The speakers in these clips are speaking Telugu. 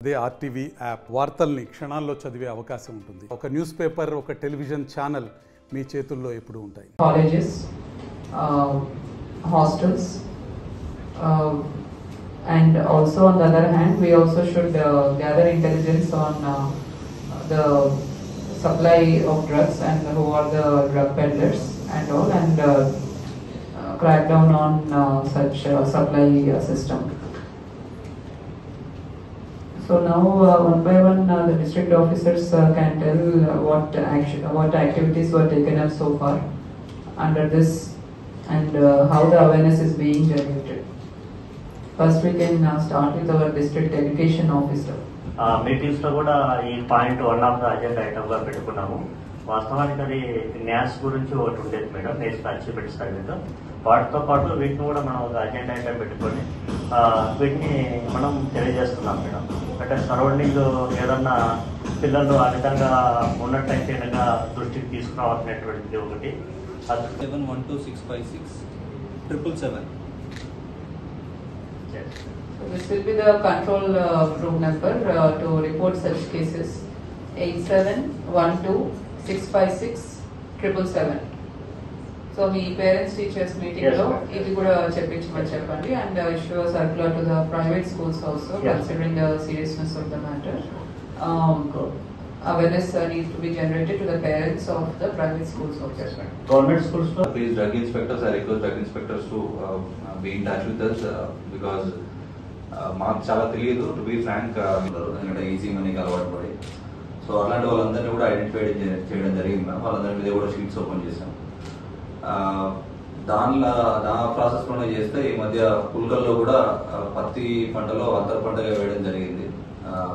అదే ఆర్టీవీ యాప్ వార్తల్ని క్షణాల్లో చదివే అవకాశం ఉంటుంది. ఒక న్యూస్ పేపర్, ఒక టెలివిజన్ ఛానల్ మీ చేతుల్లో ఎప్పుడూ ఉంటాయి. Colleges, hostels, and also on the other hand we also should gather intelligence on the supply of drugs and who are the drug peddlers and all, and crack down on such supply system. So now one by one the district officers can tell what activities were taken up so far under this, and how the awareness is being generated. First we can start with our district education officer. Meetings లో కూడా ఈ point one of the agenda item గా పెట్టుకున్నాము. వాస్తవానికి అది న్యాస్ గురించి ఒకటి ఉండేది మేడం, నేషనల్ అచీవ్మెంట్స్ మీద. వాటితో పాటు వీటిని కూడా మనం ఒక అజెండా ఐటమ్ పెట్టుకొని వీటిని మనం తెలియజేస్తున్నాం మేడం. అంటే సరౌండింగ్ ఏదన్నా పిల్లలు ఆ విధంగా ఉన్నట్టయితే కనుక దృష్టికి తీసుకురావాల్సినటువంటిది ఒకటి. 712656 So this will be the control room number to report such cases, 8712656777. So me parents teachers meeting లో ఇది కూడా చెప్పించమని చెప్పండి, and issue circular to the private schools also considering the seriousness of the matter. Awareness needs to be generated to the parents of the private schools also. Government schools lo please drug inspectors, I request drug inspectors to be in touch with us because మాకు చాలా తెలియదు, టు బీ ఫ్రాంక్. ఎందుకంటే ఈజీ మనీకి అలవాటు పడి, సో అలాంటి వాళ్ళందరినీ కూడా ఐడెంటిఫై చేయడం జరిగింది మ్యామ్. వాళ్ళందరి మీద కూడా షీట్స్ ఓపెన్ చేసాం. ఆ ప్రాసెస్లోనే చేస్తే ఈ మధ్య పుల్కల్లో కూడా పత్తి పంటలో అంతర్ పంటగా వేయడం జరిగింది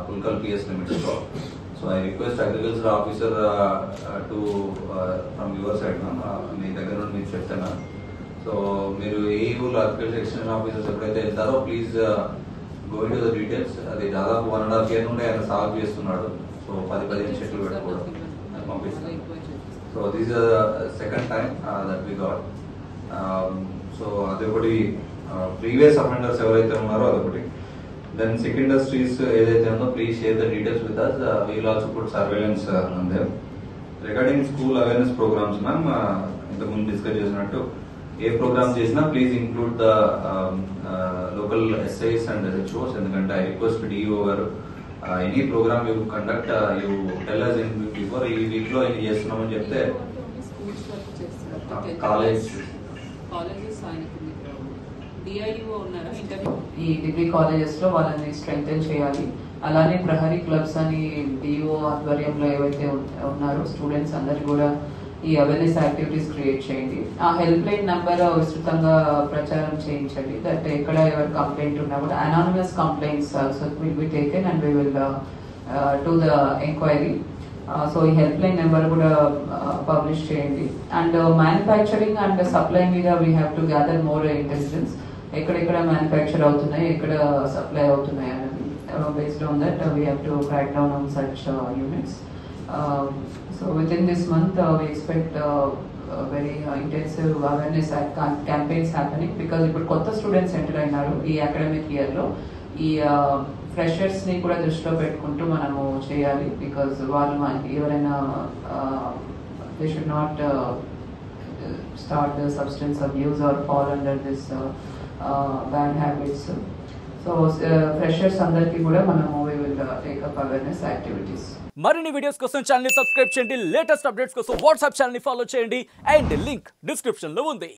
పుల్కల్ పిఎస్ లిమిట్స్లో. So I request agriculture officer to from your side ma'am, మీ దగ్గర నుండి మీరు చెప్తాను. సో మీరు ఏ ఊళ్ళో అగ్రికల్చర్ ఎక్స్టెన్షన్ ఆఫీసర్స్ ఎప్పుడైతే వెళ్తారో please go in to the details. అది దాదాపు 1.5 year నుండి ఆయన సాల్వ్ చేస్తున్నాడు. సో 10-15 చెట్లు పెట్టుకోవడం పంపిస్తాను. So this second time that we got. So అదొకటి, ప్రీవియస్ అఫెండర్స్ ఎవరైతే ఉన్నారో అదొకటి. దెన్ సిక్ ఇండస్ట్రీస్ ఏదైతే ఉందో please share the details with us. We will also put surveillance on them. Regarding school awareness programs ma'am, ఇంతకుముందు డిస్కస్ చేసినట్టు ఏ ప్రోగ్రామ్ చేసినా please include the local SIs and HOs. ఎందుకంటే ఐ రిక్వెస్ట్ డిఓ గారు, any program you conduct you tell us in before. ఈ వీక్ లో ఇది చేస్తున్నామని చెప్తే కాలేజ్ ఈ డిగ్రీ కాలేజెస్ లో వాళ్ళని స్ట్రెంగ్థెన్ చేయాలి. అలానే ప్రహరీ క్లబ్స్ అని డిఓ ఆధ్వర్యంలో ఏవైతే ఉన్నారో స్టూడెంట్స్ అందరు కూడా ఈ అవేర్నెస్ యాక్టివిటీస్ క్రియేట్ చేయండి. ఆ హెల్ప్ లైన్ నంబర్ విస్తృతంగా ప్రచారం చేయించండి. దట్ ఎక్కడ ఎవరు కంప్లైంట్ ఉన్నా కూడా anonymous complaints also will be taken and we will to the enquiry. So ఈ హెల్ప్ లైన్ నెంబర్ కూడా పబ్లిష్ చేయండి. అండ్ మ్యానుఫ్యాక్చరింగ్ అండ్ సప్లై మీద we have to gather more intelligence. ఎక్కడెక్కడ మ్యానుఫ్యాక్చర్ అవుతున్నాయి, ఎక్కడ సప్లై అవుతున్నాయి అనేది. Based on that we have to crack down on such units. So within this month we expect very intensive awareness campaigns happening, because ఇప్పుడు కొత్త స్టూడెంట్స్ ఎంటర్ అయినారు ఈ అకాడమిక్ ఇయర్ లో. ఈ ఫ్రెషర్స్ ని కూడా దృష్టిలో పెట్టుకుంటూ మనము చేయాలి. బికాజ్ వాళ్ళు మనకి ఎవరైనా they should not start the substance abuse or fall under this bad habits. So freshers అందరికీ కూడా మనము we will take up awareness activities. మరిన్ని వీడియోస్ కోసం ఛానల్ ని సబ్స్క్రైబ్ చేయండి, లేటెస్ట్ అప్డేట్స్ కోసం వాట్సాప్ ఛానల్ ని ఫాలో చేయండి, అండ్ లింక్ డిస్క్రిప్షన్ లో ఉంది.